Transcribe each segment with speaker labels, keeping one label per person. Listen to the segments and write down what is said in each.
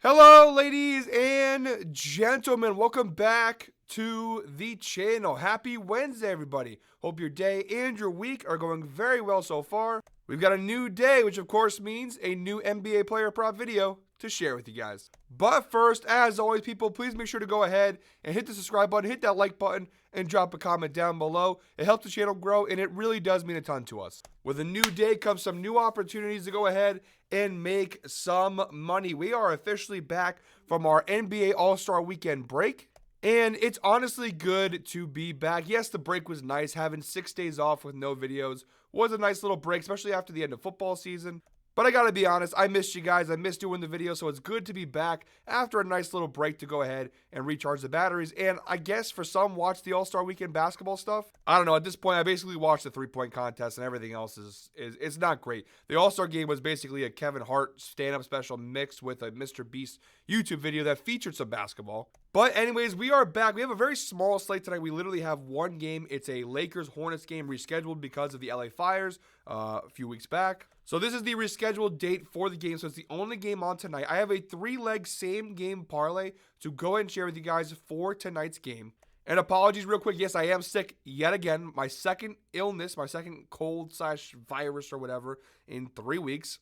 Speaker 1: Hello, ladies and gentlemen. Welcome back to the channel. Happy Wednesday, everybody. Hope your day and your week are going very well so far. We've got a new day, which of course means a new NBA player prop video to share with you guys. But first, as always, people, please make sure to go ahead and hit the subscribe button, hit that like button, and drop a comment down below. It helps the channel grow, and it really does mean a ton to us. With a new day comes some new opportunities to go ahead and make some money. We are officially back from our NBA All-Star Weekend break, and it's honestly good to be back. Yes, the break was nice. Having 6 days off with no videos was a nice little break, especially after the end of football season. But I gotta be honest, I missed you guys. I missed doing the video, so it's good to be back after a nice little break to go ahead and recharge the batteries. And I guess for some, watch the All-Star Weekend basketball stuff. I don't know. At this point, I basically watched the three-point contest, and everything else is it's not great. The All-Star game was basically a Kevin Hart stand-up special mixed with a Mr. Beast YouTube video that featured some basketball. But anyways, we are back. We have a very small slate tonight. We literally have one game. It's a Lakers-Hornets game rescheduled because of the LA Fires a few weeks back. So this is the rescheduled date for the game, so it's the only game on tonight. I have a 3-leg same-game parlay to go ahead and share with you guys for tonight's game. And apologies real quick, yes, I am sick yet again. My second illness, my second cold/virus or whatever in 3 weeks.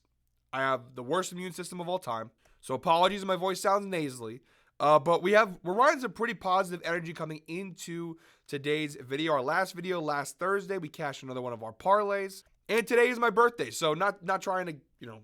Speaker 1: I have the worst immune system of all time. So apologies if my voice sounds nasally. But we're running some pretty positive energy coming into today's video. Our last video, last Thursday, we cashed another one of our parlays. And today is my birthday, so not trying to,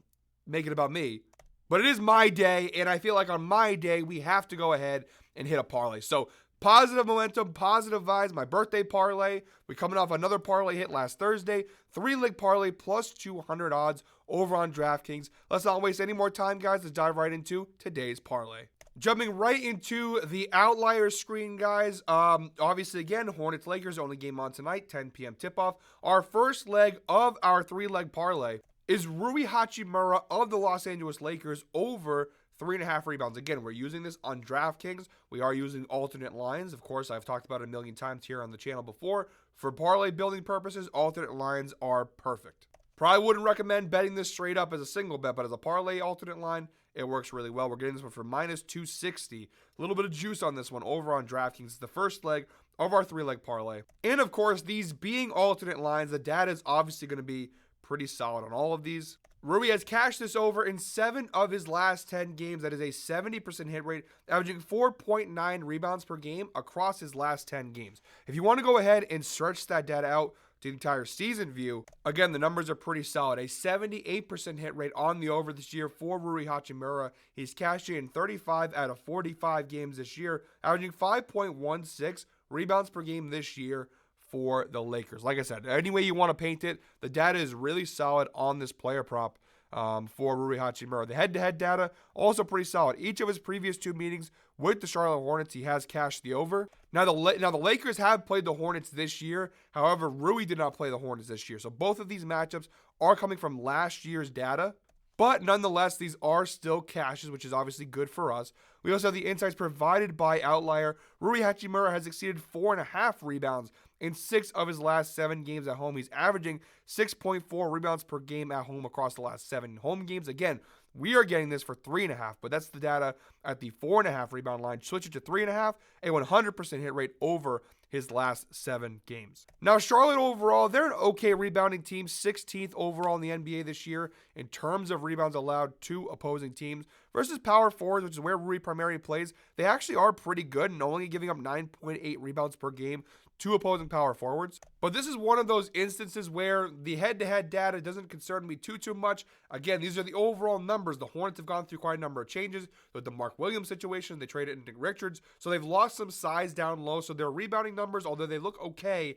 Speaker 1: make it about me. But it is my day, and I feel like on my day, we have to go ahead and hit a parlay. So positive momentum, positive vibes, my birthday parlay. We're coming off another parlay hit last Thursday. 3-leg parlay plus 200 odds over on DraftKings. Let's not waste any more time, guys. Let's dive right into today's parlay. Jumping right into the outlier screen, guys. Obviously, again, Hornets-Lakers, only game on tonight, 10 p.m. tip-off. Our first leg of our 3-leg parlay is Rui Hachimura of the Los Angeles Lakers over 3.5 rebounds. Again, we're using this on DraftKings. We are using alternate lines. Of course, I've talked about it a million times here on the channel before. For parlay building purposes, alternate lines are perfect. Probably wouldn't recommend betting this straight up as a single bet, but as a parlay alternate line, it works really well. We're getting this one for minus 260. A little bit of juice on this one over on DraftKings. It's the first leg of our 3-leg parlay. And of course, these being alternate lines, the data is obviously going to be pretty solid on all of these. Rui has cashed this over in 7 of his last 10 games. That is a 70% hit rate, averaging 4.9 rebounds per game across his last 10 games. If you want to go ahead and stretch that data out to the entire season view, again, the numbers are pretty solid. A 78% hit rate on the over this year for Rui Hachimura. He's cashed in 35 out of 45 games this year, averaging 5.16 rebounds per game this year for the Lakers. Like I said, any way you want to paint it, the data is really solid on this player prop for Rui Hachimura. The head-to-head data, also pretty solid. Each of his previous 2 meetings with the Charlotte Hornets, he has cashed the over. Now the Lakers have played the Hornets this year. However, Rui did not play the Hornets this year. So both of these matchups are coming from last year's data. But nonetheless, these are still cashes, which is obviously good for us. We also have the insights provided by Outlier. Rui Hachimura has exceeded 4.5 rebounds in 6 of his last 7 games at home. He's averaging 6.4 rebounds per game at home across the last 7 home games. Again, we are getting this for 3.5, but that's the data at the 4.5 rebound line. Switch it to 3.5, a 100% hit rate over his last 7 games. Now, Charlotte overall, they're an okay rebounding team, 16th overall in the NBA this year in terms of rebounds allowed to opposing teams. Versus power forwards, which is where Rui primarily plays, they actually are pretty good and only giving up 9.8 rebounds per game to opposing power forwards. But this is one of those instances where the head-to-head data doesn't concern me too much. Again, these are the overall numbers. The Hornets have gone through quite a number of changes with the Mark Williams situation. They traded in Nick Richards, so they've lost some size down low. So their rebounding numbers, although they look okay,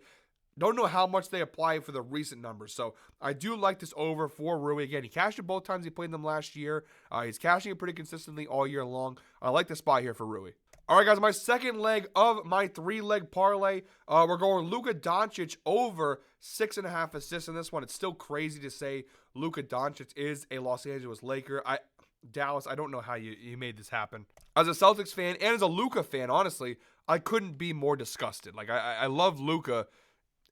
Speaker 1: don't know how much they apply for the recent numbers. So I do like this over for Rui. Again, he cashed it both times he played them last year. He's cashing it pretty consistently all year long. I like the spot here for Rui. All right, guys, my second leg of my 3-leg parlay, we're going Luka Doncic over 6.5 assists in this one. It's still crazy to say Luka Doncic is a Los Angeles Laker. Dallas, I don't know how you made this happen. As a Celtics fan and as a Luka fan, honestly, I couldn't be more disgusted. Like, I love Luka.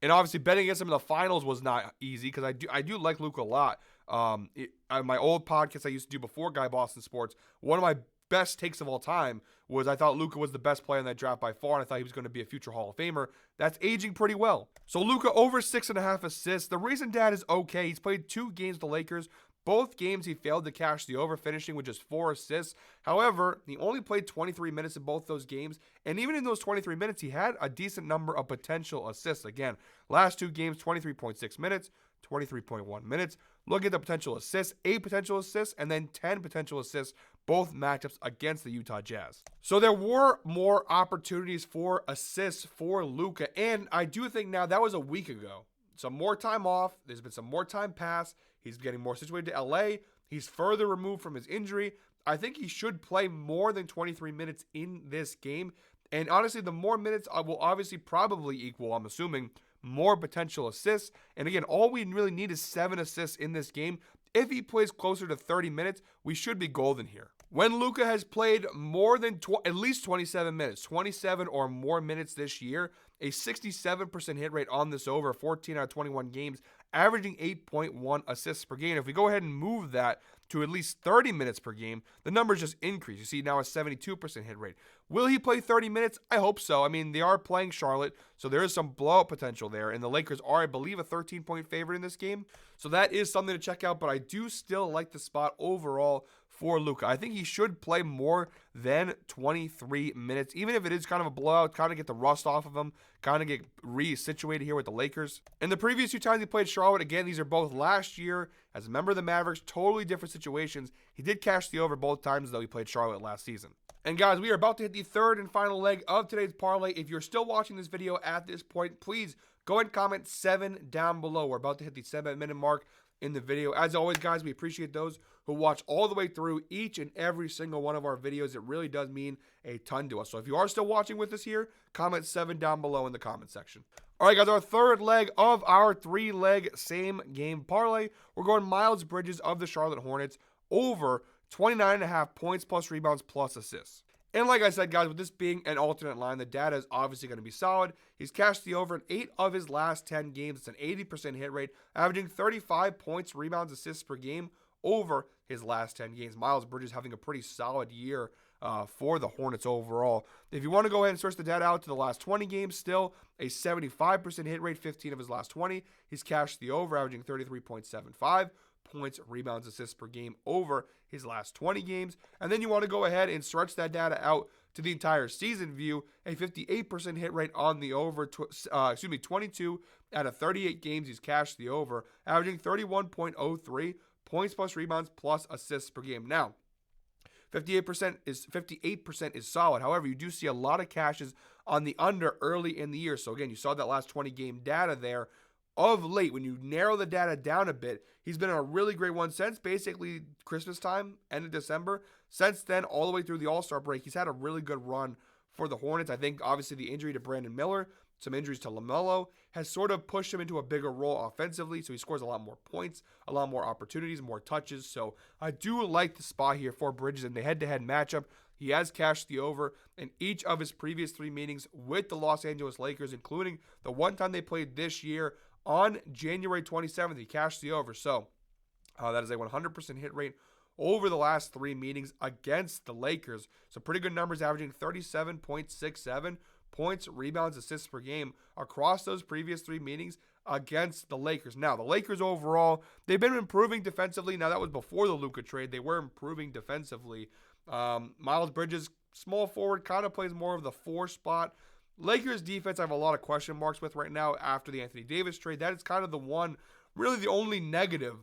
Speaker 1: And obviously, betting against him in the finals was not easy because I do like Luka a lot. My old podcast I used to do before Guy Boston Sports, one of my best takes of all time was I thought Luka was the best player in that draft by far, and I thought he was going to be a future Hall of Famer. That's aging pretty well. So Luka over 6.5 assists. The reason Dad is okay, he's played 2 games with the Lakers. Both games he failed to cash the over, finishing with just 4 assists. However, he only played 23 minutes in both those games, and even in those 23 minutes, he had a decent number of potential assists. Again, last 2 games, 23.6 minutes, 23.1 minutes. Look at the potential assists, 8 potential assists, and then 10 potential assists, both matchups against the Utah Jazz. So there were more opportunities for assists for Luka, and I do think now that was a week ago. Some more time off. There's been some more time pass. He's getting more situated to LA. He's further removed from his injury. I think he should play more than 23 minutes in this game. And honestly, the more minutes will obviously probably equal, I'm assuming, more potential assists. And again, all we really need is 7 assists in this game. If he plays closer to 30 minutes, we should be golden here. When Luka has played more than at least 27 minutes, 27 or more minutes this year, a 67% hit rate on this over, 14 out of 21 games, averaging 8.1 assists per game. If we go ahead and move that to at least 30 minutes per game, the numbers just increase. You see now a 72% hit rate. Will he play 30 minutes? I hope so. I mean, they are playing Charlotte, so there is some blowout potential there, and the Lakers are, I believe, a 13-point favorite in this game. So that is something to check out, but I do still like the spot overall for Luka. I think he should play more than 23 minutes, even if it is kind of a blowout, kind of get the rust off of him, kind of get re-situated here with the Lakers. In the previous 2 times he played Charlotte, again, these are both last year as a member of the Mavericks, totally different situations. He did cash the over both times, though he played Charlotte last season. And guys, we are about to hit the 3rd and final leg of today's parlay. If you're still watching this video at this point, please go ahead and comment 7 down below. We're about to hit the 7-minute mark in the video. As always, guys, we appreciate those who watch all the way through each and every single one of our videos. It really does mean a ton to us. So if you are still watching with us here, comment 7 down below in the comment section. All right, guys, our 3rd leg of our 3-leg same game parlay. We're going Miles Bridges of the Charlotte Hornets over 29.5 points plus rebounds plus assists. And like I said, guys, with this being an alternate line, the data is obviously going to be solid. He's cashed the over in 8 of his last 10 games. It's an 80% hit rate, averaging 35 points, rebounds, assists per game over his last 10 games. Miles Bridges having a pretty solid year for the Hornets overall. If you want to go ahead and search the data out to the last 20 games, still a 75% hit rate, 15 of his last 20. He's cashed the over, averaging 33.75 points, rebounds, assists per game over his last 20 games. And then you want to go ahead and stretch that data out to the entire season view, a 58% hit rate on the over, 22 out of 38 games he's cashed the over, averaging 31.03 points plus rebounds plus assists per game. Now, 58% is solid. However, you do see a lot of cashes on the under early in the year. So again, you saw that last 20 game data there. Of late, when you narrow the data down a bit, he's been on a really great one since basically Christmas time, end of December. Since then, all the way through the All-Star break, he's had a really good run for the Hornets. I think, obviously, the injury to Brandon Miller, some injuries to LaMelo, has sort of pushed him into a bigger role offensively, so he scores a lot more points, a lot more opportunities, more touches. So I do like the spot here for Bridges in the head-to-head matchup. He has cashed the over in each of his previous 3 meetings with the Los Angeles Lakers, including the one time they played this year. On January 27th, he cashed the over. So that is a 100% hit rate over the last 3 meetings against the Lakers. So pretty good numbers, averaging 37.67 points, rebounds, assists per game across those previous 3 meetings against the Lakers. Now, the Lakers overall, they've been improving defensively. Now, that was before the Luka trade. They were improving defensively. Miles Bridges, small forward, kind of plays more of the 4 spot. Lakers defense I have a lot of question marks with right now after the Anthony Davis trade. That is kind of the one, really the only negative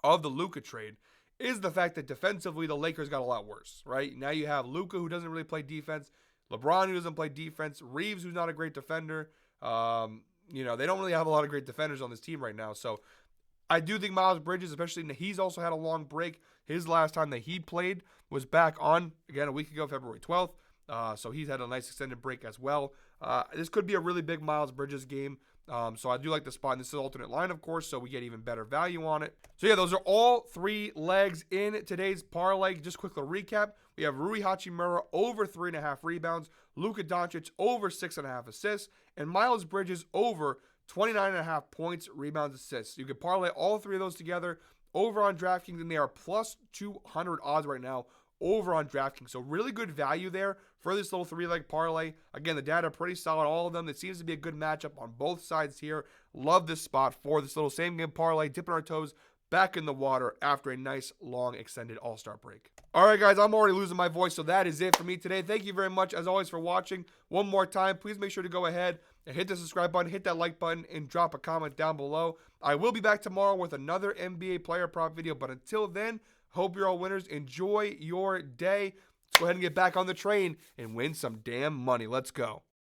Speaker 1: of the Luka trade is the fact that defensively the Lakers got a lot worse, right? Now you have Luka, who doesn't really play defense, LeBron, who doesn't play defense, Reeves, who's not a great defender. They don't really have a lot of great defenders on this team right now. So I do think Miles Bridges, especially he's also had a long break. His last time that he played was back on, again, a week ago, February 12th. So he's had a nice extended break as well. This could be a really big Miles Bridges game. So I do like the spot. And this is alternate line, of course, so we get even better value on it. So yeah, those are all 3 legs in today's parlay. Just quickly recap. We have Rui Hachimura over 3.5 rebounds, Luka Doncic over 6.5 assists, and Miles Bridges over 29.5 points, rebounds, assists. You can parlay all 3 of those together over on DraftKings, and they are plus 200 odds right now over on DraftKings. So really good value there for this little 3-leg parlay. Again, the data are pretty solid, all of them. It seems to be a good matchup on both sides here. Love this spot for this little same game parlay, dipping our toes back in the water after a nice, long, extended All-Star break. All right, guys, I'm already losing my voice, so that is it for me today. Thank you very much, as always, for watching. One more time, please make sure to go ahead and hit the subscribe button, hit that like button, and drop a comment down below. I will be back tomorrow with another NBA player prop video, but until then, hope you're all winners. Enjoy your day. Let's go ahead and get back on the train and win some damn money. Let's go.